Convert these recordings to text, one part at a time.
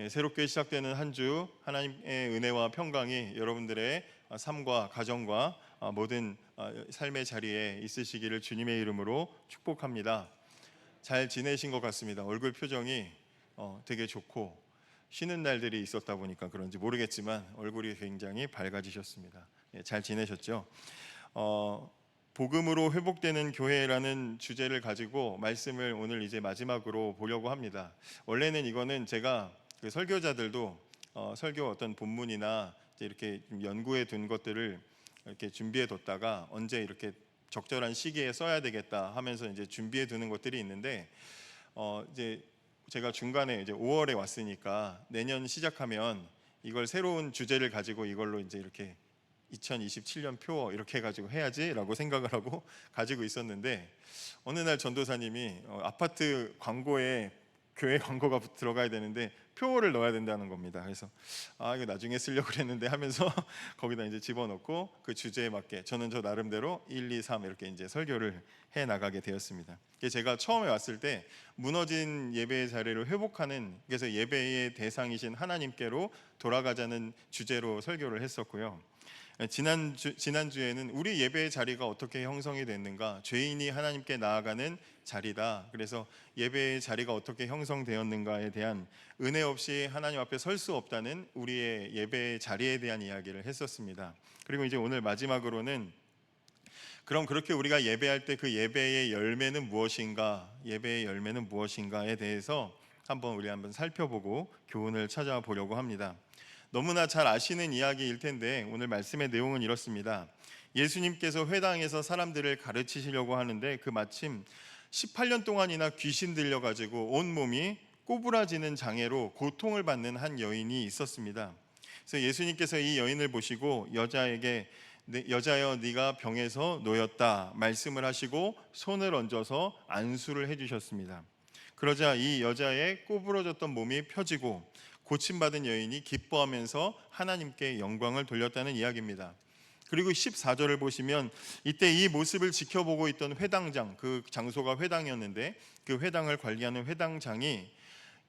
새롭게 시작되는 한 주 하나님의 은혜와 평강이 여러분들의 삶과 가정과 모든 삶의 자리에 있으시기를 주님의 이름으로 축복합니다. 잘 지내신 것 같습니다. 얼굴 표정이 되게 좋고 쉬는 날들이 있었다 보니까 그런지 모르겠지만 얼굴이 굉장히 밝아지셨습니다. 잘 지내셨죠? 복음으로 회복되는 교회라는 주제를 가지고 말씀을 오늘 이제 마지막으로 보려고 합니다. 원래는 이거는 제가 그 설교자들도 설교 어떤 본문이나 이제 이렇게 연구해 둔 것들을 이렇게 준비해 뒀다가 언제 이렇게 적절한 시기에 써야 되겠다 하면서 이제 준비해 두는 것들이 있는데 이제 제가 중간에 이제 5월에 왔으니까 내년 시작하면 이걸 새로운 주제를 가지고 이걸로 이제 이렇게 2027년 표 이렇게 해가지고 해야지라고 생각을 하고 가지고 있었는데 어느 날 전도사님이 아파트 광고에 교회 광고가 들어가야 되는데 표를 넣어야 된다는 겁니다. 그래서 이거 나중에 쓰려고 그랬는데 하면서 거기다 이제 집어넣고 그 주제에 맞게 저는 저 나름대로 1, 2, 3 이렇게 이제 설교를 해 나가게 되었습니다. 제가 처음에 왔을 때 무너진 예배의 자리를 회복하는, 그래서 예배의 대상이신 하나님께로 돌아가자는 주제로 설교를 했었고요. 지난주에는 우리 예배의 자리가 어떻게 형성이 됐는가, 죄인이 하나님께 나아가는 자리다. 그래서 예배의 자리가 어떻게 형성되었는가에 대한, 은혜 없이 하나님 앞에 설 수 없다는 우리의 예배의 자리에 대한 이야기를 했었습니다. 그리고 이제 오늘 마지막으로는 그럼 그렇게 우리가 예배할 때 그 예배의 열매는 무엇인가, 예배의 열매는 무엇인가에 대해서 우리 한번 살펴보고 교훈을 찾아보려고 합니다. 너무나 잘 아시는 이야기일 텐데 오늘 말씀의 내용은 이렇습니다. 예수님께서 회당에서 사람들을 가르치시려고 하는데 그 마침 18년 동안이나 귀신 들려가지고 온몸이 꼬부라지는 장애로 고통을 받는 한 여인이 있었습니다. 그래서 예수님께서 이 여인을 보시고 여자에게 여자여 네가 병에서 놓였다 말씀을 하시고 손을 얹어서 안수를 해주셨습니다. 그러자 이 여자의 꼬부러졌던 몸이 펴지고 고침받은 여인이 기뻐하면서 하나님께 영광을 돌렸다는 이야기입니다. 그리고 14절을 보시면 이때 이 모습을 지켜보고 있던 회당장, 그 장소가 회당이었는데 그 회당을 관리하는 회당장이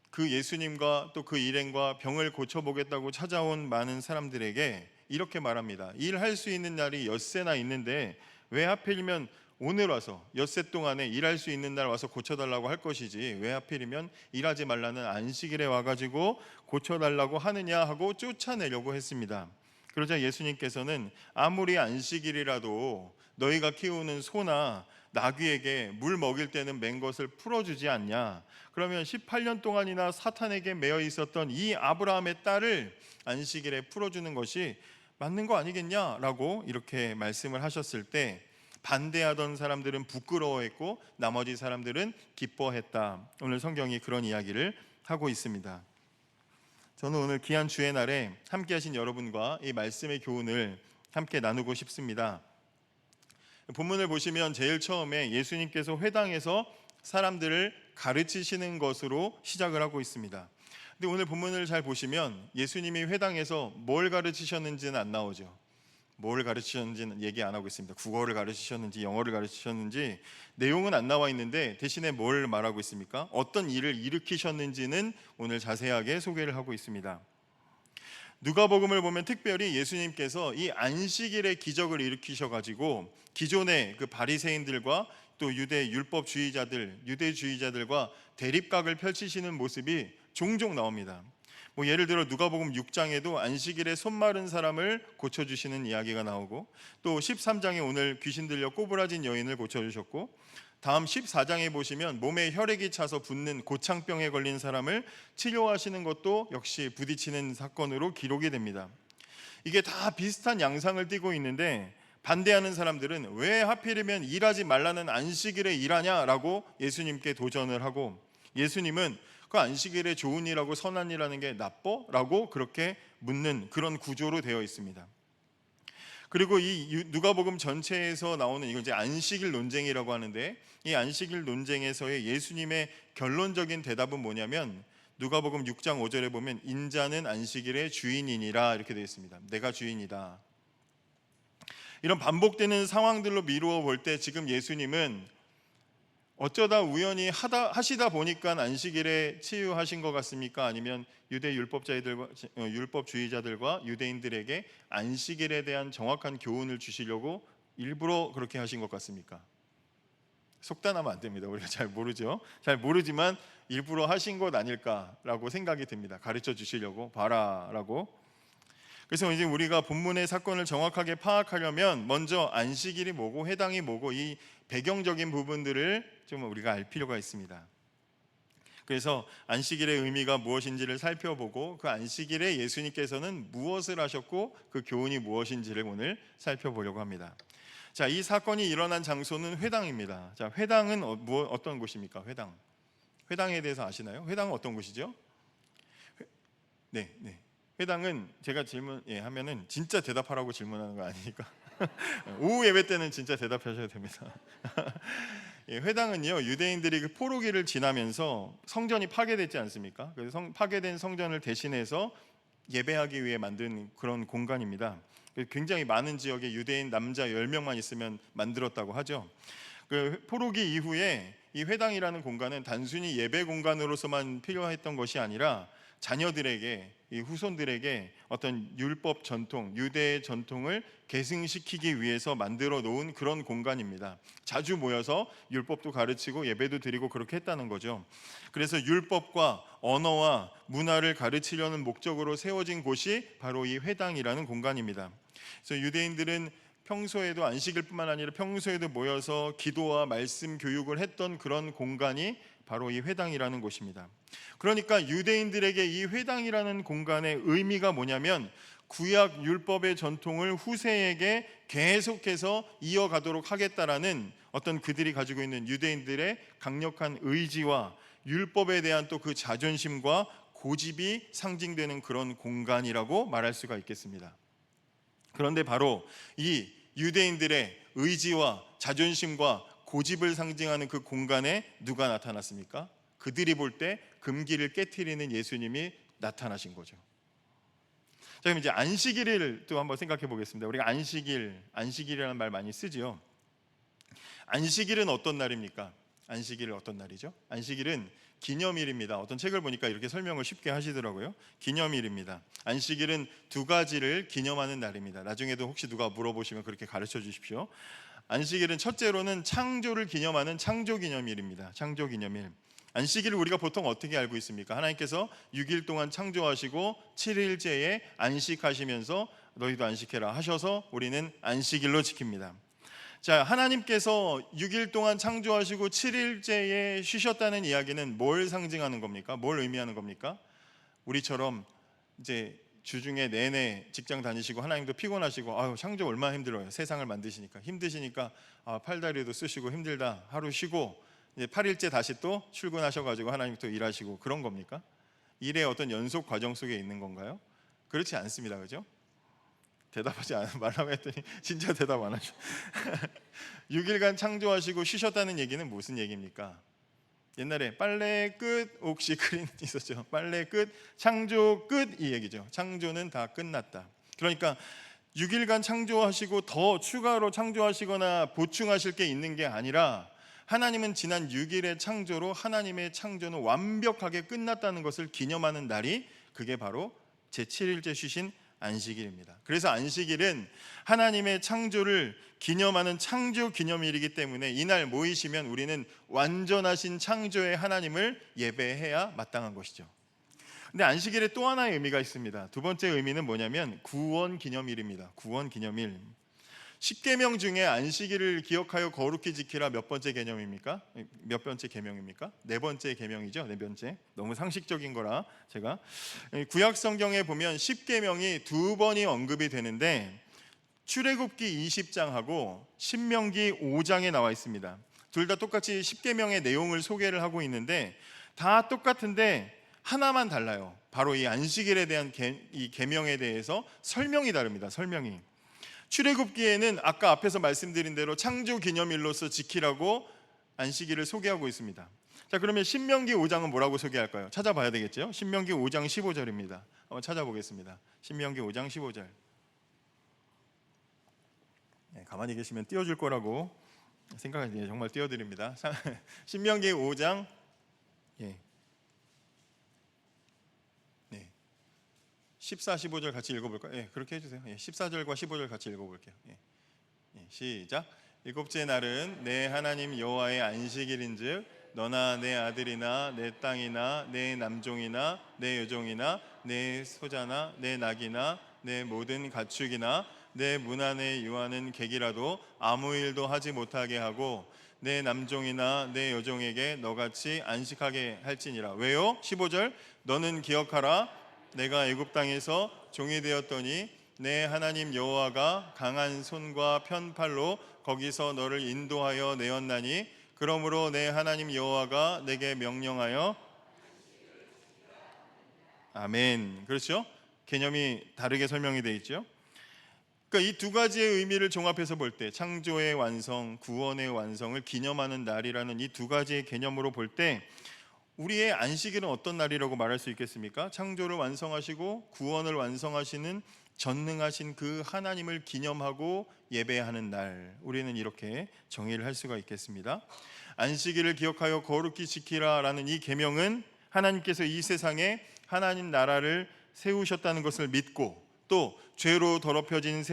그 예수님과 또 그 일행과 병을 고쳐보겠다고 찾아온 많은 사람들에게 이렇게 말합니다. 일할 수 있는 날이 엿새나 있는데 왜 하필이면 오늘 와서 엿새 동안에 일할 수 있는 날 와서 고쳐달라고 할 것이지 왜 하필이면 일하지 말라는 안식일에 와가지고 고쳐달라고 하느냐 하고 쫓아내려고 했습니다. 그러자 예수님께서는 아무리 안식일이라도 너희가 키우는 소나 나귀에게 물 먹일 때는 맨 것을 풀어주지 않냐? 그러면 18년 동안이나 사탄에게 매여 있었던 이 아브라함의 딸을 안식일에 풀어주는 것이 맞는 거 아니겠냐라고 이렇게 말씀을 하셨을 때 반대하던 사람들은 부끄러워했고 나머지 사람들은 기뻐했다. 오늘 성경이 그런 이야기를 하고 있습니다. 저는 오늘 귀한 주의 날에 함께 하신 여러분과 이 말씀의 교훈을 함께 나누고 싶습니다. 본문을 보시면 제일 처음에 예수님께서 회당에서 사람들을 가르치시는 것으로 시작을 하고 있습니다. 근데 오늘 본문을 잘 보시면 예수님이 회당에서 뭘 가르치셨는지는 안 나오죠. 뭘 가르치셨는지는 얘기 안 하고 있습니다. 국어를 가르치셨는지 영어를 가르치셨는지 내용은 안 나와 있는데 대신에 뭘 말하고 있습니까? 어떤 일을 일으키셨는지는 오늘 자세하게 소개를 하고 있습니다. 누가복음을 보면 특별히 예수님께서 이 안식일의 기적을 일으키셔가지고 기존의 그 바리새인들과 또 유대 유대주의자들과 대립각을 펼치시는 모습이 종종 나옵니다. 예를 들어 누가복음 6장에도 안식일에 손 마른 사람을 고쳐주시는 이야기가 나오고, 또 13장에 오늘 귀신 들려 꼬부라진 여인을 고쳐주셨고, 다음 14장에 보시면 몸에 혈액이 차서 붓는 고창병에 걸린 사람을 치료하시는 것도 역시 부딪히는 사건으로 기록이 됩니다. 이게 다 비슷한 양상을 띠고 있는데 반대하는 사람들은 왜 하필이면 일하지 말라는 안식일에 일하냐라고 예수님께 도전을 하고, 예수님은 그 안식일에 좋은 일하고 선한 일하는 게 나빠? 라고 그렇게 묻는 그런 구조로 되어 있습니다. 그리고 이 누가복음 전체에서 나오는 이걸 이제 안식일 논쟁이라고 하는데, 이 안식일 논쟁에서의 예수님의 결론적인 대답은 뭐냐면 누가복음 6장 5절에 보면 인자는 안식일의 주인이니라 이렇게 되어 있습니다. 내가 주인이다. 이런 반복되는 상황들로 미루어 볼 때 지금 예수님은 어쩌다 우연히 하시다 보니까 안식일에 치유하신 것 같습니까? 아니면 유대 율법주의자들과 유대인들에게 안식일에 대한 정확한 교훈을 주시려고 일부러 그렇게 하신 것 같습니까? 속단하면 안 됩니다. 우리가 잘 모르죠. 잘 모르지만 일부러 하신 것 아닐까라고 생각이 듭니다. 가르쳐 주시려고 봐라라고. 그래서 이제 우리가 본문의 사건을 정확하게 파악하려면 먼저 안식일이 뭐고 회당이 뭐고 이 배경적인 부분들을 좀 우리가 알 필요가 있습니다. 그래서 안식일의 의미가 무엇인지를 살펴보고 그 안식일에 예수님께서는 무엇을 하셨고 그 교훈이 무엇인지를 오늘 살펴보려고 합니다. 자, 이 사건이 일어난 장소는 회당입니다. 자, 회당은 어떤 곳입니까? 회당에 대해서 아시나요? 회당은 어떤 곳이죠? 네. 회당은 제가 하면은 진짜 대답하라고 질문하는 거 아니니까 오후 예배 때는 진짜 대답하셔야 됩니다. 회당은요, 유대인들이 그 포로기를 지나면서 성전이 파괴됐지 않습니까? 그래서 파괴된 성전을 대신해서 예배하기 위해 만든 그런 공간입니다. 굉장히 많은 지역에 유대인 남자 10명만 있으면 만들었다고 하죠. 그 포로기 이후에 이 회당이라는 공간은 단순히 예배 공간으로서만 필요했던 것이 아니라 자녀들에게, 이 후손들에게 어떤 율법 전통, 유대의 전통을 계승시키기 위해서 만들어 놓은 그런 공간입니다. 자주 모여서 율법도 가르치고 예배도 드리고 그렇게 했다는 거죠. 그래서 율법과 언어와 문화를 가르치려는 목적으로 세워진 곳이 바로 이 회당이라는 공간입니다. 그래서 유대인들은 평소에도 안식일뿐만 아니라 평소에도 모여서 기도와 말씀 교육을 했던 그런 공간이 바로 이 회당이라는 곳입니다. 그러니까 유대인들에게 이 회당이라는 공간의 의미가 뭐냐면 구약 율법의 전통을 후세에게 계속해서 이어가도록 하겠다라는 어떤 그들이 가지고 있는 유대인들의 강력한 의지와 율법에 대한 또 그 자존심과 고집이 상징되는 그런 공간이라고 말할 수가 있겠습니다. 그런데 바로 이 유대인들의 의지와 자존심과 고집을 상징하는 그 공간에 누가 나타났습니까? 그들이 볼 때 금기를 깨트리는 예수님이 나타나신 거죠. 자, 그럼 이제 안식일을 또 한번 생각해 보겠습니다. 우리가 안식일이라는 말 많이 쓰지요. 안식일은 어떤 날입니까? 안식일은 어떤 날이죠? 안식일은 기념일입니다. 어떤 책을 보니까 이렇게 설명을 쉽게 하시더라고요. 기념일입니다. 안식일은 두 가지를 기념하는 날입니다. 나중에도 혹시 누가 물어보시면 그렇게 가르쳐 주십시오. 안식일은 첫째로는 창조를 기념하는 창조기념일입니다. 창조기념일. 안식일을 우리가 보통 어떻게 알고 있습니까? 하나님께서 6일 동안 창조하시고 7일째에 안식하시면서 너희도 안식해라 하셔서 우리는 안식일로 지킵니다. 자, 하나님께서 6일 동안 창조하시고 7일째에 쉬셨다는 이야기는 뭘 상징하는 겁니까? 뭘 의미하는 겁니까? 우리처럼 이제 주중에 내내 직장 다니시고 하나님도 피곤하시고 아유 창조 얼마나 힘들어요. 세상을 만드시니까 힘드시니까 팔다리도 쓰시고 힘들다 하루 쉬고 이제 8일째 다시 또 출근하셔가지고 하나님 또 일하시고 그런 겁니까? 일의 어떤 연속 과정 속에 있는 건가요? 그렇지 않습니다. 그죠? 대답하지 말라고 했더니 진짜 대답 안 하셔. 6일간 창조하시고 쉬셨다는 얘기는 무슨 얘기입니까? 옛날에 빨래 끝 옥시 크린 있었죠. 빨래 끝 창조 끝 이 얘기죠. 창조는 다 끝났다. 그러니까 6일간 창조하시고 더 추가로 창조하시거나 보충하실 게 있는 게 아니라 하나님은 지난 6일의 창조로 하나님의 창조는 완벽하게 끝났다는 것을 기념하는 날이 그게 바로 제7일째 쉬신 안식일입니다. 그래서 안식일은 하나님의 창조를 기념하는 창조 기념일이기 때문에 이날 모이시면 우리는 완전하신 창조의 하나님을 예배해야 마땅한 것이죠. 근데 안식일에 또 하나의 의미가 있습니다. 두 번째 의미는 뭐냐면 구원 기념일입니다. 구원 기념일. 10계명 중에 안식일을 기억하여 거룩히 지키라 몇 번째 개념입니까? 몇 번째 계명입니까? 네 번째 계명이죠. 네 번째. 너무 상식적인 거라 제가 구약 성경에 보면 10계명이 두 번이 언급이 되는데 출애굽기 20장하고 신명기 5장에 나와 있습니다. 둘 다 똑같이 10계명의 내용을 소개를 하고 있는데 다 똑같은데 하나만 달라요. 바로 이 안식일에 대한 이 계명에 대해서 설명이 다릅니다. 설명이. 출애굽기에는 아까 앞에서 말씀드린 대로 창조 기념일로서 지키라고 안식일을 소개하고 있습니다. 자, 그러면 신명기 5장은 뭐라고 소개할까요? 찾아봐야 되겠죠? 신명기 5장 15절입니다. 한번 찾아보겠습니다. 신명기 5장 15절. 가만히 계시면 띄워줄 거라고 생각이 정말 띄워드립니다. 신명기 5장 14, 15절 같이 읽어볼까요? 그렇게 해주세요. 14절과 15절 같이 읽어볼게요. 시작. 일곱째 날은 내 하나님 여호와의 안식일인즉 너나 내 아들이나 내 땅이나 내 남종이나 내 여종이나 내 소자나 내 낙이나 내 모든 가축이나 내 문 안에 유하는 객이라도 아무 일도 하지 못하게 하고 내 남종이나 내 여종에게 너같이 안식하게 할지니라. 왜요? 15절. 너는 기억하라. 내가 애굽 땅에서 종이 되었더니 내 하나님 여호와가 강한 손과 편팔로 거기서 너를 인도하여 내었나니 그러므로 내 하나님 여호와가 내게 명령하여 아멘. 그렇죠? 개념이 다르게 설명이 되어 있죠. 그러니까 이 두 가지의 의미를 종합해서 볼 때 창조의 완성, 구원의 완성을 기념하는 날이라는 이 두 가지의 개념으로 볼 때 우리의 안식일은 어떤 날이라고 말할 수 있겠습니까? 창조를 완성하시고 구원을 완성하시는 전능하신 그 하나님을 기념하고 예배하는 날, 우리는 이렇게 정의를 할 수가 있겠습니다. 안식일을 기억하여 거룩히 지키라라는 이 계명은 하나님께서 이 세상에 하나님 나라를 세우셨다는 것을 믿고 또 죄로 더럽혀진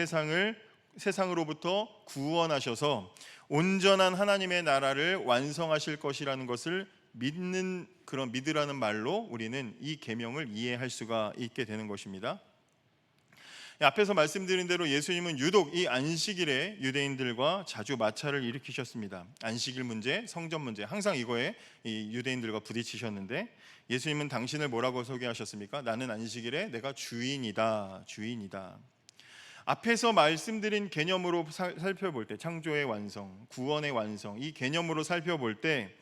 세상으로부터 구원하셔서 온전한 하나님의 나라를 완성하실 것이라는 것을 믿는, 그런 믿으라는 말로 우리는 이 계명을 이해할 수가 있게 되는 것입니다. 앞에서 말씀드린 대로 예수님은 유독 이 안식일에 유대인들과 자주 마찰을 일으키셨습니다. 안식일 문제, 성전 문제, 항상 이거에 이 유대인들과 부딪히셨는데 예수님은 당신을 뭐라고 소개하셨습니까? 나는 안식일에 내가 주인이다. 앞에서 말씀드린 개념으로 살펴볼 때 창조의 완성, 구원의 완성, 이 개념으로 살펴볼 때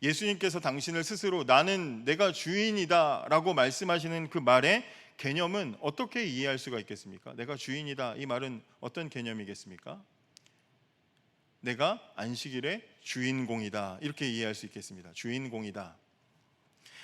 예수님께서 당신을 스스로 나는 내가 주인이다 라고 말씀하시는 그 말의 개념은 어떻게 이해할 수가 있겠습니까? 내가 주인이다, 이 말은 어떤 개념이겠습니까? 내가 안식일의 주인공이다, 이렇게 이해할 수 있겠습니다. 주인공이다.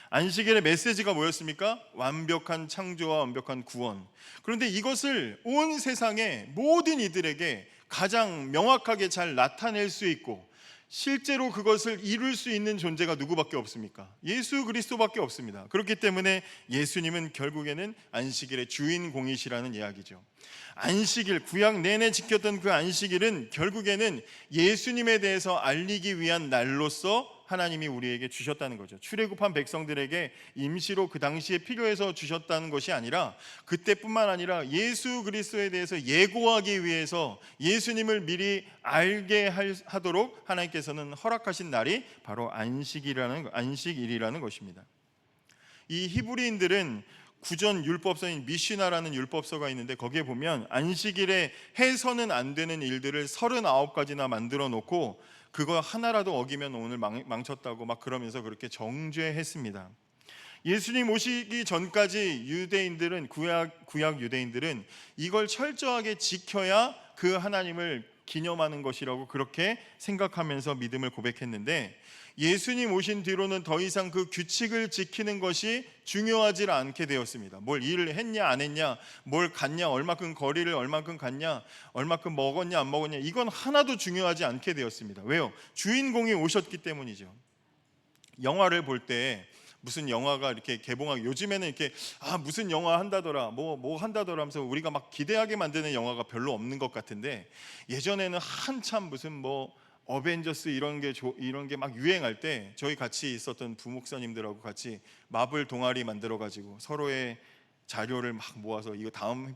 안식일의 메시지가 뭐였습니까? 완벽한 창조와 완벽한 구원. 그런데 이것을 온 세상의 모든 이들에게 가장 명확하게 잘 나타낼 수 있고 실제로 그것을 이룰 수 있는 존재가 누구밖에 없습니까? 예수 그리스도밖에 없습니다. 그렇기 때문에 예수님은 결국에는 안식일의 주인공이시라는 이야기죠. 안식일, 구약 내내 지켰던 그 안식일은 결국에는 예수님에 대해서 알리기 위한 날로서 하나님이 우리에게 주셨다는 거죠. 출애굽한 백성들에게 임시로 그 당시에 필요해서 주셨다는 것이 아니라 그때뿐만 아니라 예수 그리스도에 대해서 예고하기 위해서 예수님을 미리 알게 하도록 하나님께서는 허락하신 날이 바로 안식일이라는 것입니다. 이 히브리인들은 구전 율법서인 미시나라는 율법서가 있는데 거기에 보면 안식일에 해서는 안 되는 일들을 39가지나 만들어 놓고 그거 하나라도 어기면 오늘 망쳤다고 막 그러면서 그렇게 정죄했습니다. 예수님 오시기 전까지 유대인들은 구약 유대인들은 이걸 철저하게 지켜야 그 하나님을 기념하는 것이라고 그렇게 생각하면서 믿음을 고백했는데 예수님 오신 뒤로는 더 이상 그 규칙을 지키는 것이 중요하지 않게 되었습니다. 뭘 일을 했냐 안 했냐, 뭘 갔냐, 얼마큼 거리를 얼마큼 갔냐, 얼마큼 먹었냐 안 먹었냐, 이건 하나도 중요하지 않게 되었습니다. 왜요? 주인공이 오셨기 때문이죠. 영화를 볼 때 무슨 영화가 이렇게 개봉하고 요즘에는 이렇게 무슨 영화 한다더라 뭐 한다더라 하면서 우리가 막 기대하게 만드는 영화가 별로 없는 것 같은데 예전에는 한참 무슨 뭐 어벤져스 이런 게 막 유행할 때 저희 같이 있었던 부목사님들하고 같이 마블 동아리 만들어 가지고 서로의 자료를 막 모아서 이거 다음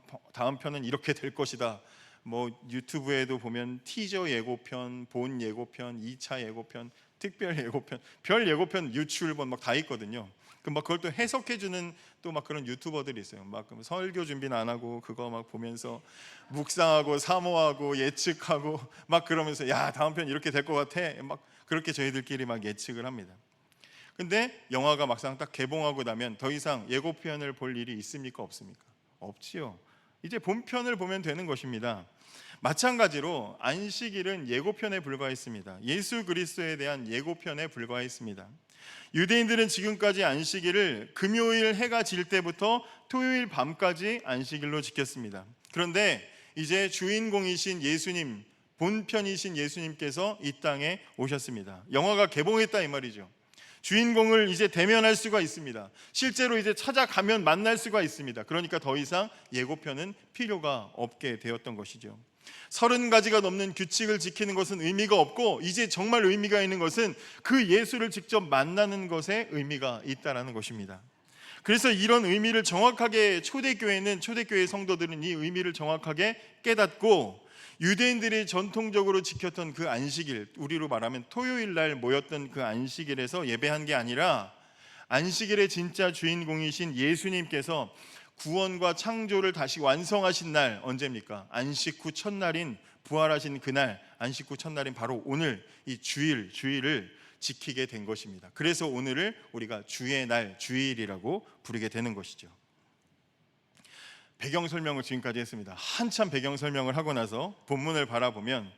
편은 이렇게 될 것이다. 뭐 유튜브에도 보면 티저 예고편, 본 예고편, 2차 예고편, 특별 예고편, 별 예고편 유출본 막 다 있거든요. 막 그걸 또 해석해주는 또 막 그런 유튜버들이 있어요. 막 설교 준비는 안 하고 그거 막 보면서 묵상하고 사모하고 예측하고 막 그러면서 야 다음 편 이렇게 될 것 같아. 막 그렇게 저희들끼리 막 예측을 합니다. 근데 영화가 막상 딱 개봉하고 나면 더 이상 예고편을 볼 일이 있습니까 없습니까? 없지요. 이제 본편을 보면 되는 것입니다. 마찬가지로 안식일은 예고편에 불과했습니다. 예수 그리스도에 대한 예고편에 불과했습니다. 유대인들은 지금까지 안식일을 금요일 해가 질 때부터 토요일 밤까지 안식일로 지켰습니다. 그런데 이제 주인공이신 예수님, 본편이신 예수님께서 이 땅에 오셨습니다. 영화가 개봉했다 이 말이죠. 주인공을 이제 대면할 수가 있습니다. 실제로 이제 찾아가면 만날 수가 있습니다. 그러니까 더 이상 예고편은 필요가 없게 되었던 것이죠. 30가지가 넘는 규칙을 지키는 것은 의미가 없고, 이제 정말 의미가 있는 것은 그 예수를 직접 만나는 것에 의미가 있다라는 것입니다. 그래서 이런 의미를 정확하게 초대교회 성도들은 이 의미를 정확하게 깨닫고, 유대인들이 전통적으로 지켰던 그 안식일, 우리로 말하면 토요일 날 모였던 그 안식일에서 예배한 게 아니라, 안식일의 진짜 주인공이신 예수님께서 구원과 창조를 다시 완성하신 날, 언제입니까? 안식 후 첫날인 부활하신 그날, 안식 후 첫날인 바로 오늘 이 주일을 지키게 된 것입니다. 그래서 오늘을 우리가 주의 날, 주일이라고 부르게 되는 것이죠. 배경 설명을 지금까지 했습니다. 한참 배경 설명을 하고 나서 본문을 바라보면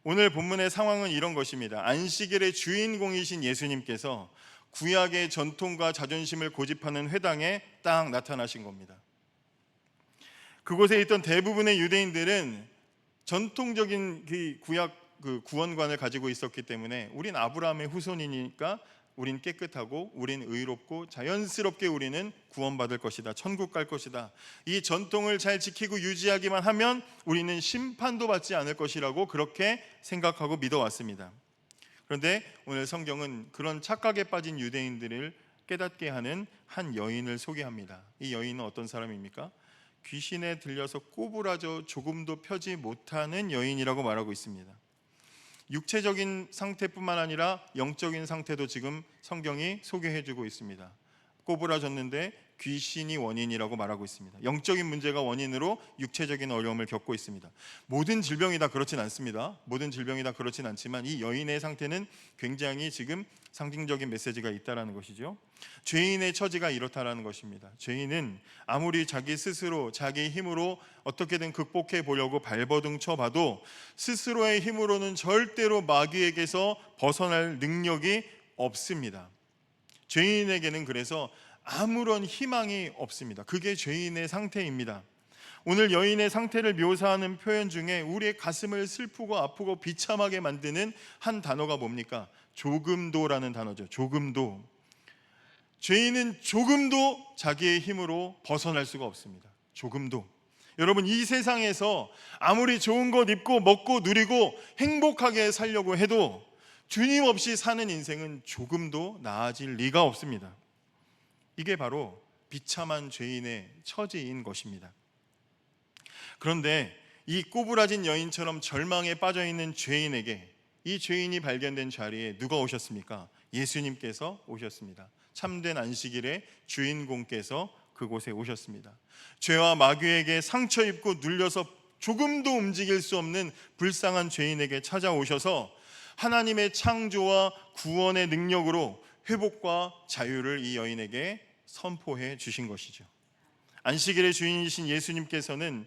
오늘 본문의 상황은 이런 것입니다. 안식일의 주인공이신 예수님께서 구약의 전통과 자존심을 고집하는 회당에 딱 나타나신 겁니다. 그곳에 있던 대부분의 유대인들은 전통적인 그 구약 구원관을 가지고 있었기 때문에 우린 아브라함의 후손이니까 우린 깨끗하고 우린 의롭고 자연스럽게 우리는 구원받을 것이다, 천국 갈 것이다, 이 전통을 잘 지키고 유지하기만 하면 우리는 심판도 받지 않을 것이라고 그렇게 생각하고 믿어왔습니다. 그런데 오늘 성경은 그런 착각에 빠진 유대인들을 깨닫게 하는 한 여인을 소개합니다. 이 여인은 어떤 사람입니까? 귀신에 들려서 꼬부라져 조금도 펴지 못하는 여인이라고 말하고 있습니다. 육체적인 상태뿐만 아니라 영적인 상태도 지금 성경이 소개해주고 있습니다. 꼬부라졌는데 귀신이 원인이라고 말하고 있습니다. 영적인 문제가 원인으로 육체적인 어려움을 겪고 있습니다. 모든 질병이 다 그렇진 않습니다. 모든 질병이 다 그렇진 않지만 이 여인의 상태는 굉장히 지금 상징적인 메시지가 있다는 것이죠. 죄인의 처지가 이렇다라는 것입니다. 죄인은 아무리 자기 스스로 자기 힘으로 어떻게든 극복해 보려고 발버둥 쳐봐도 스스로의 힘으로는 절대로 마귀에게서 벗어날 능력이 없습니다. 죄인에게는 그래서 아무런 희망이 없습니다. 그게 죄인의 상태입니다. 오늘 여인의 상태를 묘사하는 표현 중에 우리의 가슴을 슬프고 아프고 비참하게 만드는 한 단어가 뭡니까? 조금도라는 단어죠. 조금도. 죄인은 조금도 자기의 힘으로 벗어날 수가 없습니다. 조금도. 여러분, 이 세상에서 아무리 좋은 것 입고 먹고 누리고 행복하게 살려고 해도 주님 없이 사는 인생은 조금도 나아질 리가 없습니다. 이게 바로 비참한 죄인의 처지인 것입니다. 그런데 이 꼬부라진 여인처럼 절망에 빠져있는 죄인에게, 이 죄인이 발견된 자리에 누가 오셨습니까? 예수님께서 오셨습니다. 참된 안식일의 주인공께서 그곳에 오셨습니다. 죄와 마귀에게 상처 입고 눌려서 조금도 움직일 수 없는 불쌍한 죄인에게 찾아오셔서 하나님의 창조와 구원의 능력으로 회복과 자유를 이 여인에게 선포해 주신 것이죠. 안식일의 주인이신 예수님께서는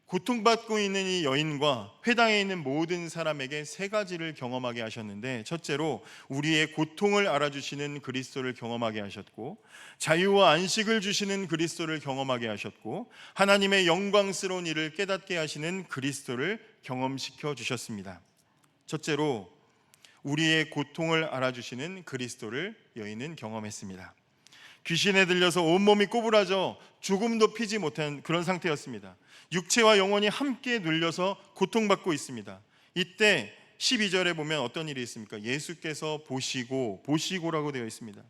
고통받고 있는 이 여인과 회당에 있는 모든 사람에게 세 가지를 경험하게 하셨는데, 첫째로 우리의 고통을 알아주시는 그리스도를 경험하게 하셨고, 자유와 안식을 주시는 그리스도를 경험하게 하셨고, 하나님의 영광스러운 일을 깨닫게 하시는 그리스도를 경험시켜 주셨습니다. 첫째로 우리의 고통을 알아주시는 그리스도를 여인은 경험했습니다. 귀신에 들려서 온몸이 꼬부라져 조금도 피지 못한 그런 상태였습니다. 육체와 영혼이 함께 눌려서 고통받고 있습니다. 이때 12절에 보면 어떤 일이 있습니까? 예수께서 보시고라고 되어 있습니다.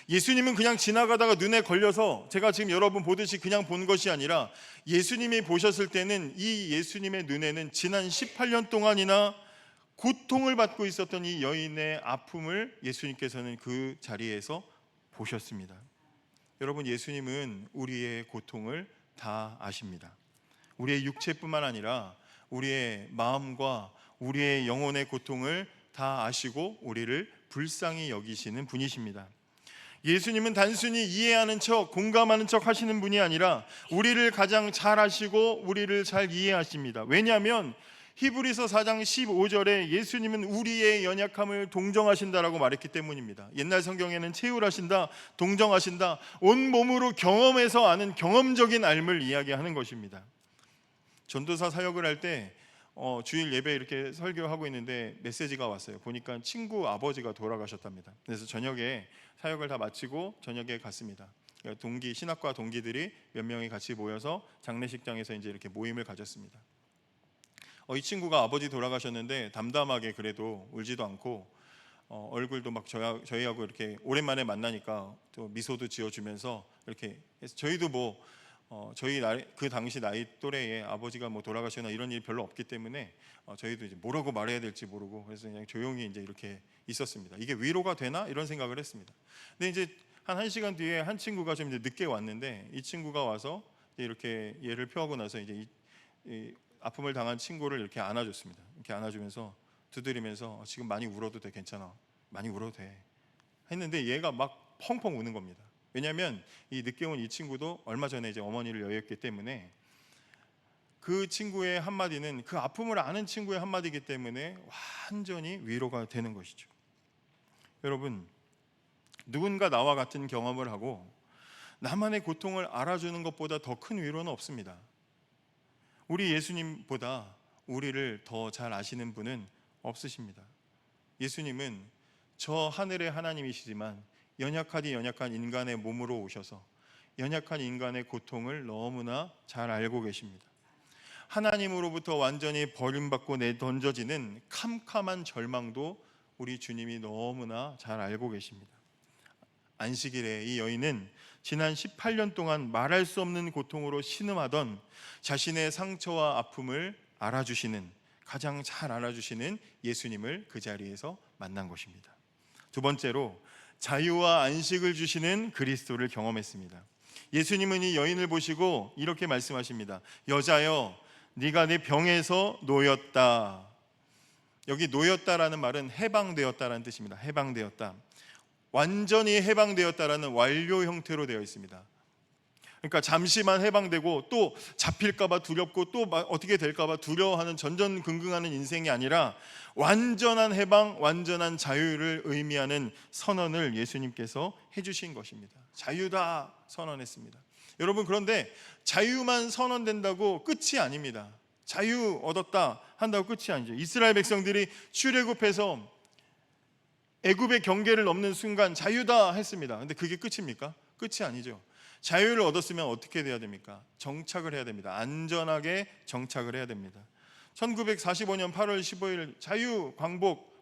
예수님은 그냥 지나가다가 눈에 걸려서 제가 지금 여러분 보듯이 그냥 본 것이 아니라, 예수님이 보셨을 때는 이 예수님의 눈에는 지난 18년 동안이나 고통을 받고 있었던 이 여인의 아픔을 예수님께서는 그 자리에서 보셨습니다. 여러분, 예수님은 우리의 고통을 다 아십니다. 우리의 육체뿐만 아니라 우리의 마음과 우리의 영혼의 고통을 다 아시고 우리를 불쌍히 여기시는 분이십니다. 예수님은 단순히 이해하는 척, 공감하는 척 하시는 분이 아니라 우리를 가장 잘 아시고 우리를 잘 이해하십니다. 왜냐하면 히브리서 4장 15절에 예수님은 우리의 연약함을 동정하신다라고 말했기 때문입니다. 옛날 성경에는 체휼하신다, 동정하신다, 온 몸으로 경험해서 아는 경험적인 삶을 이야기하는 것입니다. 전도사 사역을 할 때 주일 예배 이렇게 설교하고 있는데 메시지가 왔어요. 보니까 친구 아버지가 돌아가셨답니다. 그래서 저녁에 사역을 다 마치고 저녁에 갔습니다. 신학과 동기들이 몇 명이 같이 모여서 장례식장에서 이제 이렇게 모임을 가졌습니다. 이 친구가 아버지 돌아가셨는데 담담하게 그래도 울지도 않고 얼굴도 막 저희하고 이렇게 오랜만에 만나니까 또 미소도 지어주면서 이렇게 해서 저희도 저희 그 당시 나이 또래에 아버지가 돌아가시거나 이런 일이 별로 없기 때문에 저희도 이제 뭐라고 말해야 될지 모르고 그래서 그냥 조용히 이제 이렇게 있었습니다. 이게 위로가 되나 이런 생각을 했습니다. 근데 이제 한 1시간 뒤에 한 친구가 좀 이제 늦게 왔는데 이 친구가 와서 이렇게 얘를 표하고 나서 이제 이 아픔을 당한 친구를 이렇게 안아줬습니다. 이렇게 안아주면서 두드리면서 지금 많이 울어도 돼, 괜찮아, 많이 울어도 돼 했는데 얘가 막 펑펑 우는 겁니다. 왜냐하면 이 늦게 온 이 친구도 얼마 전에 이제 어머니를 여의었기 때문에 그 친구의 한마디는 그 아픔을 아는 친구의 한마디이기 때문에 완전히 위로가 되는 것이죠. 여러분, 누군가 나와 같은 경험을 하고 나만의 고통을 알아주는 것보다 더 큰 위로는 없습니다. 우리 예수님보다 우리를 더 잘 아시는 분은 없으십니다. 예수님은 저 하늘의 하나님이시지만 연약하디 연약한 인간의 몸으로 오셔서 연약한 인간의 고통을 너무나 잘 알고 계십니다. 하나님으로부터 완전히 버림받고 내던져지는 캄캄한 절망도 우리 주님이 너무나 잘 알고 계십니다. 안식일에 이 여인은 지난 18년 동안 말할 수 없는 고통으로 신음하던 자신의 상처와 아픔을 알아주시는, 가장 잘 알아주시는 예수님을 그 자리에서 만난 것입니다. 두 번째로 자유와 안식을 주시는 그리스도를 경험했습니다. 예수님은 이 여인을 보시고 이렇게 말씀하십니다. 여자여, 네가 내 병에서 놓였다. 여기 놓였다라는 말은 해방되었다라는 뜻입니다. 해방되었다. 완전히 해방되었다라는 완료 형태로 되어 있습니다. 그러니까 잠시만 해방되고 또 잡힐까봐 두렵고 또 어떻게 될까봐 두려워하는 전전긍긍하는 인생이 아니라 완전한 해방, 완전한 자유를 의미하는 선언을 예수님께서 해주신 것입니다. 자유다 선언했습니다. 여러분, 그런데 자유만 선언된다고 끝이 아닙니다. 자유 얻었다 한다고 끝이 아니죠. 이스라엘 백성들이 출애굽해서 애굽의 경계를 넘는 순간 자유다 했습니다. 근데 그게 끝입니까? 끝이 아니죠. 자유를 얻었으면 어떻게 돼야 됩니까? 정착을 해야 됩니다. 안전하게 정착을 해야 됩니다. 1945년 8월 15일 자유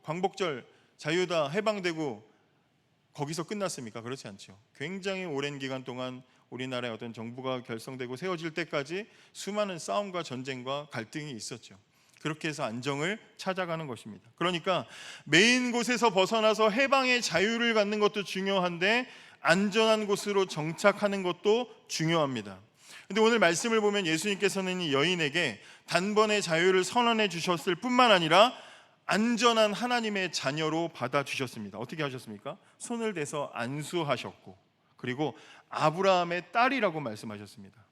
광복절 자유다 해방되고 거기서 끝났습니까? 그렇지 않죠. 굉장히 오랜 기간 동안 우리나라의 어떤 정부가 결성되고 세워질 때까지 수많은 싸움과 전쟁과 갈등이 있었죠. 그렇게 해서 안정을 찾아가는 것입니다. 그러니까 메인 곳에서 벗어나서 해방의 자유를 갖는 것도 중요한데 안전한 곳으로 정착하는 것도 중요합니다. 근데 오늘 말씀을 보면 예수님께서는 이 여인에게 단번에 자유를 선언해 주셨을 뿐만 아니라 안전한 하나님의 자녀로 받아주셨습니다. 어떻게 하셨습니까? 손을 대서 안수하셨고 그리고 아브라함의 딸이라고 말씀하셨습니다.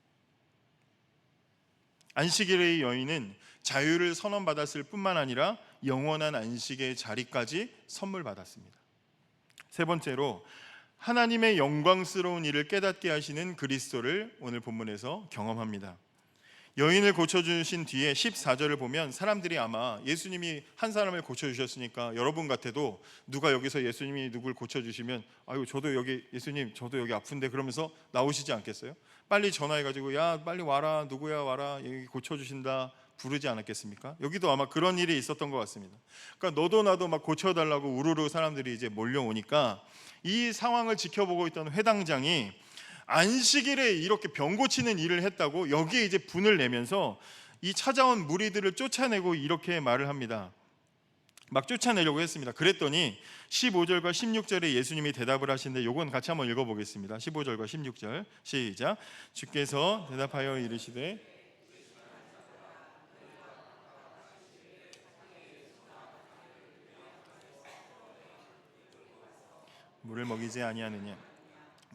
안식일의 여인은 자유를 선언받았을 뿐만 아니라 영원한 안식의 자리까지 선물 받았습니다. 세 번째로 하나님의 영광스러운 일을 깨닫게 하시는 그리스도를 오늘 본문에서 경험합니다. 여인을 고쳐주신 뒤에 14절을 보면 사람들이 아마 예수님이 한 사람을 고쳐주셨으니까 여러분 같아도 누가 여기서 예수님이 누굴 고쳐주시면 아유 저도 여기 예수님 저도 여기 아픈데 그러면서 나오시지 않겠어요? 빨리 전화해가지고 야 빨리 와라 누구야 와라 여기 고쳐주신다 부르지 않았겠습니까? 여기도 아마 그런 일이 있었던 것 같습니다. 그러니까 너도 나도 막 고쳐달라고 우르르 사람들이 이제 몰려오니까 이 상황을 지켜보고 있던 회당장이 안식일에 이렇게 병 고치는 일을 했다고 여기에 이제 분을 내면서 이 찾아온 무리들을 쫓아내고 이렇게 말을 합니다. 막 쫓아내려고 했습니다. 그랬더니 15절과 16절에 예수님이 대답을 하시는데 요건 같이 한번 읽어보겠습니다. 15절과 16절 시작. 주께서 대답하여 이르시되 물을 먹이지 아니하느냐.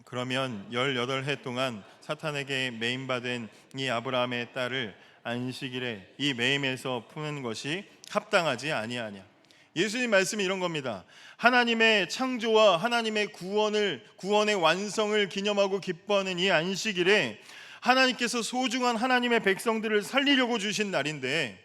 그러면 18해 동안 사탄에게 매임받은 이 아브라함의 딸을 안식일에 이 매임에서 푸는 것이 합당하지 아니하냐. 예수님 말씀이 이런 겁니다. 하나님의 창조와 하나님의 구원의 완성을 기념하고 기뻐하는 이 안식일에 하나님께서 소중한 하나님의 백성들을 살리려고 주신 날인데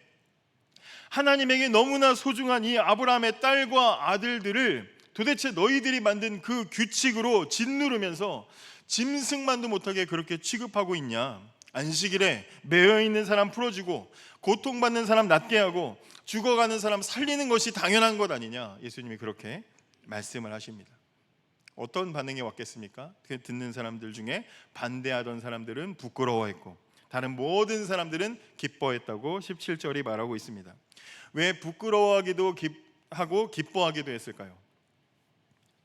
하나님에게 너무나 소중한 이 아브라함의 딸과 아들들을 도대체 너희들이 만든 그 규칙으로 짓누르면서 짐승만도 못하게 그렇게 취급하고 있냐? 안식일에 매여 있는 사람 풀어주고 고통받는 사람 낫게 하고 죽어가는 사람 살리는 것이 당연한 것 아니냐? 예수님이 그렇게 말씀을 하십니다. 어떤 반응이 왔겠습니까? 그 듣는 사람들 중에 반대하던 사람들은 부끄러워했고 다른 모든 사람들은 기뻐했다고 17절이 말하고 있습니다. 왜 부끄러워하기도 하고 기뻐하기도 했을까요?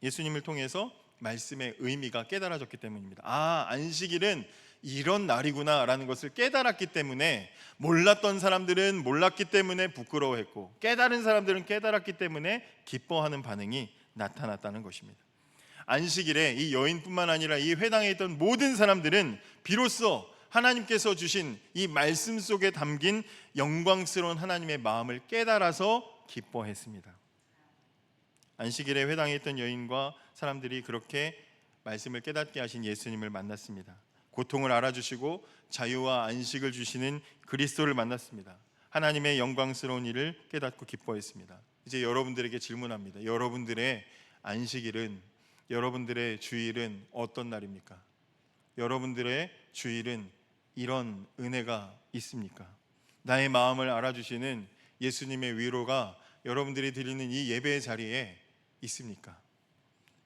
예수님을 통해서 말씀의 의미가 깨달아졌기 때문입니다. 안식일은 이런 날이구나 라는 것을 깨달았기 때문에, 몰랐던 사람들은 몰랐기 때문에 부끄러워했고 깨달은 사람들은 깨달았기 때문에 기뻐하는 반응이 나타났다는 것입니다. 안식일에 이 여인뿐만 아니라 이 회당에 있던 모든 사람들은 비로소 하나님께서 주신 이 말씀 속에 담긴 영광스러운 하나님의 마음을 깨달아서 기뻐했습니다. 안식일에 회당에 있던 여인과 사람들이 그렇게 말씀을 깨닫게 하신 예수님을 만났습니다. 고통을 알아주시고 자유와 안식을 주시는 그리스도를 만났습니다. 하나님의 영광스러운 일을 깨닫고 기뻐했습니다. 이제 여러분들에게 질문합니다. 여러분들의 안식일은, 여러분들의 주일은 어떤 날입니까? 여러분들의 주일은 이런 은혜가 있습니까? 나의 마음을 알아주시는 예수님의 위로가 여러분들이 드리는 이 예배의 자리에 있습니까?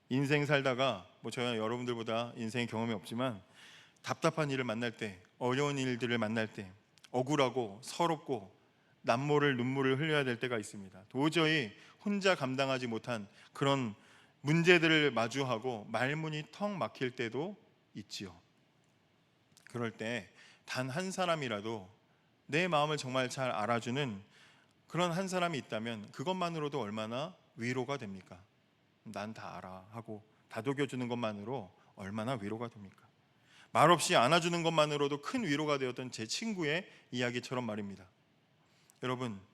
인생 살다가 저는 여러분들보다 인생 경험이 없지만 답답한 일을 만날 때, 어려운 일들을 만날 때 억울하고 서럽고 남모를 눈물을 흘려야 될 때가 있습니다. 도저히 혼자 감당하지 못한 그런 문제들을 마주하고 말문이 턱 막힐 때도 있지요. 그럴 때 단 한 사람이라도 내 마음을 정말 잘 알아주는 그런 한 사람이 있다면 그것만으로도 얼마나 위로가 됩니까? 난 다 알아 하고 다독여주는 것만으로 얼마나 위로가 됩니까? 말없이 안아주는 것만으로도 큰 위로가 되었던 제 친구의 이야기처럼 말입니다.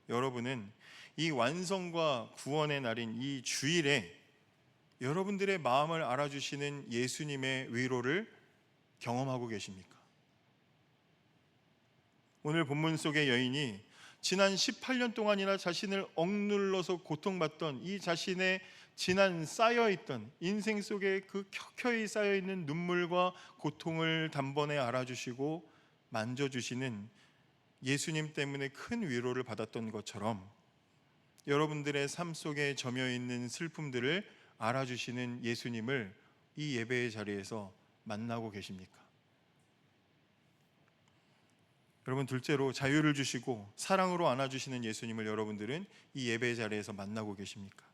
여러분은 이 완성과 구원의 날인 이 주일에 여러분들의 마음을 알아주시는 예수님의 위로를 경험하고 계십니까? 오늘 본문 속의 여인이 지난 18년 동안이나 자신을 억눌러서 고통받던 이 자신의 지난 쌓여있던 인생 속에 그 켜켜이 쌓여있는 눈물과 고통을 단번에 알아주시고 만져주시는 예수님 때문에 큰 위로를 받았던 것처럼 여러분들의 삶 속에 점여있는 슬픔들을 알아주시는 예수님을 이 예배의 자리에서 만나고 계십니까? 여러분, 둘째로 자유를 주시고 사랑으로 안아주시는 예수님을 여러분들은 이 예배의 자리에서 만나고 계십니까?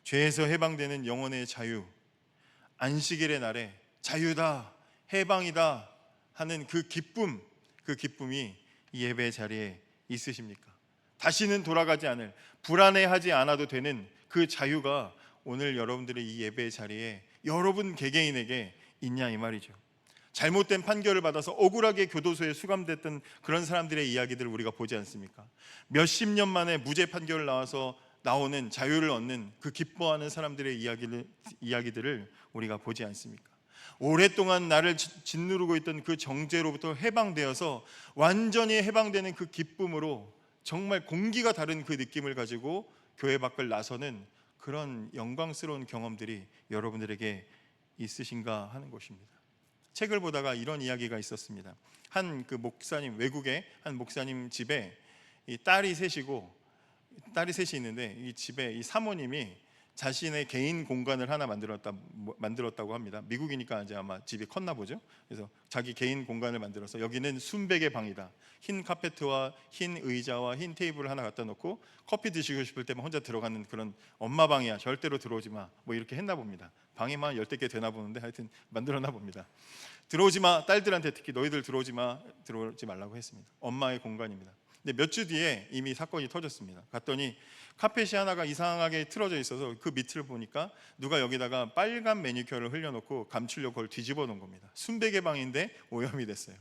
죄에서 해방되는 영혼의 자유, 안식일의 날에 자유다, 해방이다 하는 그 기쁨이 이 예배의 자리에 있으십니까? 다시는 돌아가지 않을, 불안해하지 않아도 되는 그 자유가 오늘 여러분들의 이 예배의 자리에 여러분 개개인에게 있냐 이 말이죠. 잘못된 판결을 받아서 억울하게 교도소에 수감됐던 그런 사람들의 이야기들을 우리가 보지 않습니까? 몇십 년 만에 무죄 판결을 나와서 나오는 자유를 얻는 그 기뻐하는 사람들의 이야기들을 우리가 보지 않습니까? 오랫동안 나를 짓누르고 있던 그 정죄로부터 해방되어서 완전히 해방되는 그 기쁨으로 정말 공기가 다른 그 느낌을 가지고 교회 밖을 나서는 그런 영광스러운 경험들이 여러분들에게 있으신가 하는 것입니다. 책을 보다가 이런 이야기가 있었습니다. 한 그 목사님, 외국의 한 목사님 집에 이 딸이 셋이 있는데 이 집에 이 사모님이 자신의 개인 공간을 하나 만들었다고 합니다. 미국이니까 이제 아마 집이 컸나 보죠. 그래서 자기 개인 공간을 만들어서 여기는 순백의 방이다. 흰 카페트와 흰 의자와 흰 테이블을 하나 갖다 놓고 커피 드시고 싶을 때만 혼자 들어가는 그런 엄마 방이야. 절대로 들어오지 마. 뭐 이렇게 했나 봅니다. 방에만 10대 개 되나 보는데 하여튼 만들었나 봅니다. 들어오지 마. 딸들한테 특히 너희들 들어오지 말라고 했습니다. 엄마의 공간입니다. 근데 몇 주 뒤에 이미 사건이 터졌습니다. 갔더니 카펫이 하나가 이상하게 틀어져 있어서 그 밑을 보니까 누가 여기다가 빨간 매니큐어를 흘려놓고 감추려고 그걸 뒤집어 놓은 겁니다. 순백의 방인데 오염이 됐어요.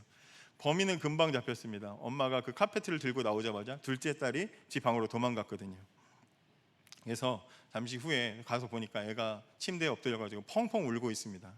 범인은 금방 잡혔습니다. 엄마가 그 카페트를 들고 나오자마자 둘째 딸이 집 방으로 도망갔거든요. 그래서 잠시 후에 가서 보니까 애가 침대에 엎드려가지고 펑펑 울고 있습니다.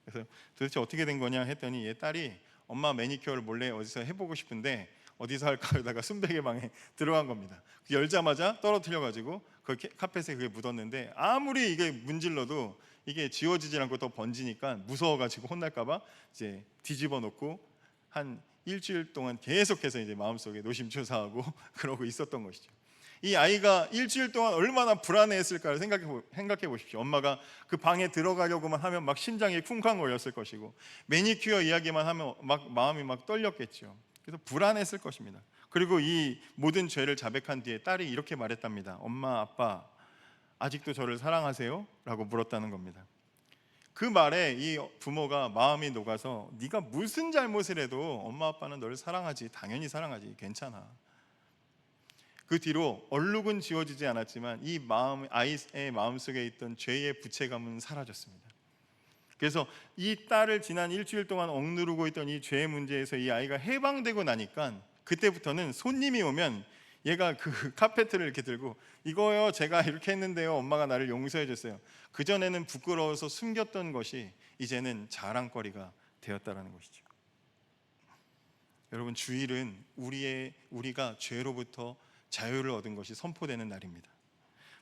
그래서 도대체 어떻게 된 거냐 했더니 얘 딸이 엄마 매니큐어를 몰래 어디서 해보고 싶은데 어디서 할까 하다가 순백의 방에 들어간 겁니다. 열자마자 떨어뜨려가지고 그 카펫에 그게 묻었는데, 아무리 이게 문질러도 이게 지워지지 않고 더 번지니까 무서워가지고 혼날까봐 이제 뒤집어 놓고 한 일주일 동안 계속해서 이제 마음속에 노심초사하고 그러고 있었던 것이죠. 이 아이가 일주일 동안 얼마나 불안해했을까를 생각해 보십시오. 엄마가 그 방에 들어가려고만 하면 막 심장이 쿵쾅거렸을 것이고, 매니큐어 이야기만 하면 막 마음이 막 떨렸겠죠. 그래서 불안했을 것입니다. 그리고 이 모든 죄를 자백한 뒤에 딸이 이렇게 말했답니다. 엄마, 아빠, 아직도 저를 사랑하세요? 라고 물었다는 겁니다. 그 말에 이 부모가 마음이 녹아서 네가 무슨 잘못을 해도 엄마 아빠는 너를 사랑하지, 당연히 사랑하지, 괜찮아. 그 뒤로 얼룩은 지워지지 않았지만 이 아이의 마음속에 있던 죄의 부채감은 사라졌습니다. 그래서 이 딸을 지난 일주일 동안 억누르고 있던 이 죄의 문제에서 이 아이가 해방되고 나니까 그때부터는 손님이 오면 얘가 그 카페트를 이렇게 들고, 이거요 제가 이렇게 했는데요, 엄마가 나를 용서해 줬어요. 그전에는 부끄러워서 숨겼던 것이 이제는 자랑거리가 되었다라는 것이죠. 여러분, 주일은 우리가 죄로부터 자유를 얻은 것이 선포되는 날입니다.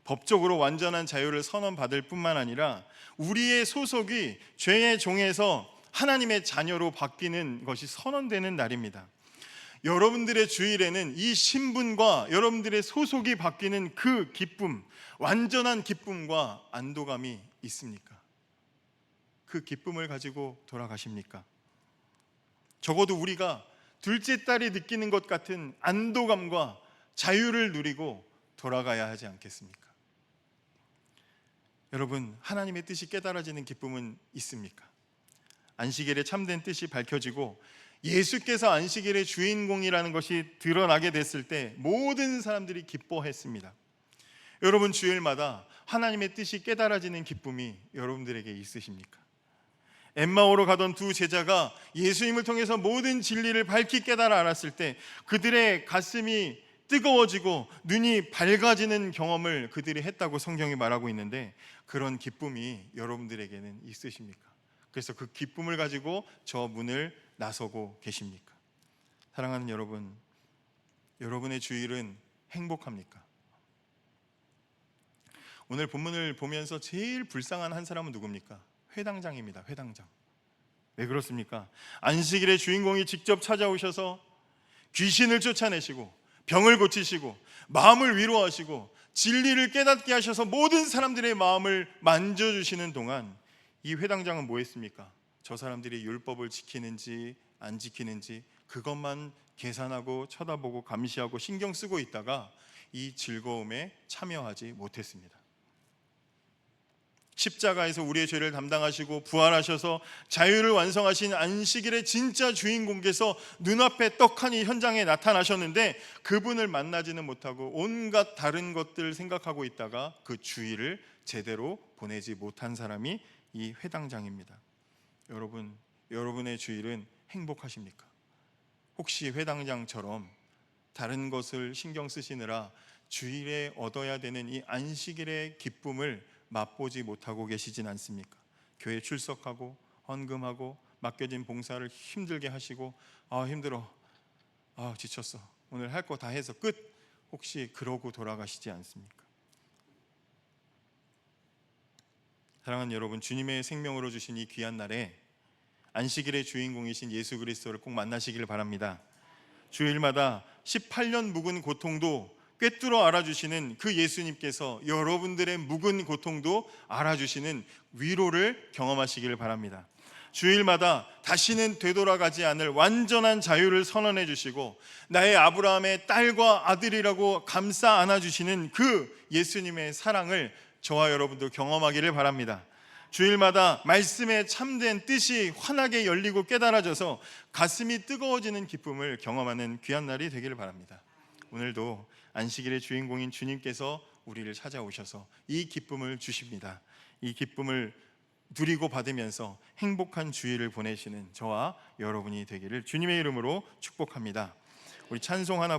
법적으로 완전한 자유를 선언받을 뿐만 아니라 우리의 소속이 죄의 종에서 하나님의 자녀로 바뀌는 것이 선언되는 날입니다. 여러분들의 주일에는 이 신분과 여러분들의 소속이 바뀌는 그 기쁨, 완전한 기쁨과 안도감이 있습니까? 그 기쁨을 가지고 돌아가십니까? 적어도 우리가 둘째 딸이 느끼는 것 같은 안도감과 자유를 누리고 돌아가야 하지 않겠습니까? 여러분, 하나님의 뜻이 깨달아지는 기쁨은 있습니까? 안식일의 참된 뜻이 밝혀지고 예수께서 안식일의 주인공이라는 것이 드러나게 됐을 때 모든 사람들이 기뻐했습니다. 여러분, 주일마다 하나님의 뜻이 깨달아지는 기쁨이 여러분들에게 있으십니까? 엠마오로 가던 두 제자가 예수님을 통해서 모든 진리를 밝히 깨달아 알았을 때 그들의 가슴이 뜨거워지고 눈이 밝아지는 경험을 그들이 했다고 성경이 말하고 있는데, 그런 기쁨이 여러분들에게는 있으십니까? 그래서 그 기쁨을 가지고 저 문을 나서고 계십니까? 사랑하는 여러분, 여러분의 주일은 행복합니까? 오늘 본문을 보면서 제일 불쌍한 한 사람은 누굽니까? 회당장입니다. 회당장. 왜 그렇습니까? 안식일의 주인공이 직접 찾아오셔서 귀신을 쫓아내시고 병을 고치시고 마음을 위로하시고 진리를 깨닫게 하셔서 모든 사람들의 마음을 만져주시는 동안 이 회당장은 뭐 했습니까? 저 사람들이 율법을 지키는지 안 지키는지 그것만 계산하고 쳐다보고 감시하고 신경 쓰고 있다가 이 즐거움에 참여하지 못했습니다. 십자가에서 우리의 죄를 담당하시고 부활하셔서 자유를 완성하신 안식일의 진짜 주인공께서 눈앞에 떡하니 현장에 나타나셨는데 그분을 만나지는 못하고 온갖 다른 것들을 생각하고 있다가 그 주일을 제대로 보내지 못한 사람이 이 회당장입니다. 여러분, 여러분의 주일은 행복하십니까? 혹시 회당장처럼 다른 것을 신경 쓰시느라 주일에 얻어야 되는 이 안식일의 기쁨을 맛보지 못하고 계시진 않습니까? 교회 출석하고 헌금하고 맡겨진 봉사를 힘들게 하시고 힘들어, 지쳤어, 오늘 할 거 다 해서 끝, 혹시 그러고 돌아가시지 않습니까? 사랑하는 여러분, 주님의 생명으로 주신 이 귀한 날에 안식일의 주인공이신 예수 그리스도를 꼭 만나시길 바랍니다. 주일마다 18년 묵은 고통도 꿰뚫어 알아주시는 그 예수님께서 여러분들의 묵은 고통도 알아주시는 위로를 경험하시길 바랍니다. 주일마다 다시는 되돌아가지 않을 완전한 자유를 선언해 주시고 나의 아브라함의 딸과 아들이라고 감싸 안아주시는 그 예수님의 사랑을 저와 여러분도 경험하기를 바랍니다. 주일마다 말씀의 참된 뜻이 환하게 열리고 깨달아져서 가슴이 뜨거워지는 기쁨을 경험하는 귀한 날이 되기를 바랍니다. 오늘도 안식일의 주인공인 주님께서 우리를 찾아오셔서 이 기쁨을 주십니다. 이 기쁨을 누리고 받으면서 행복한 주일을 보내시는 저와 여러분이 되기를 주님의 이름으로 축복합니다. 우리 찬송 하나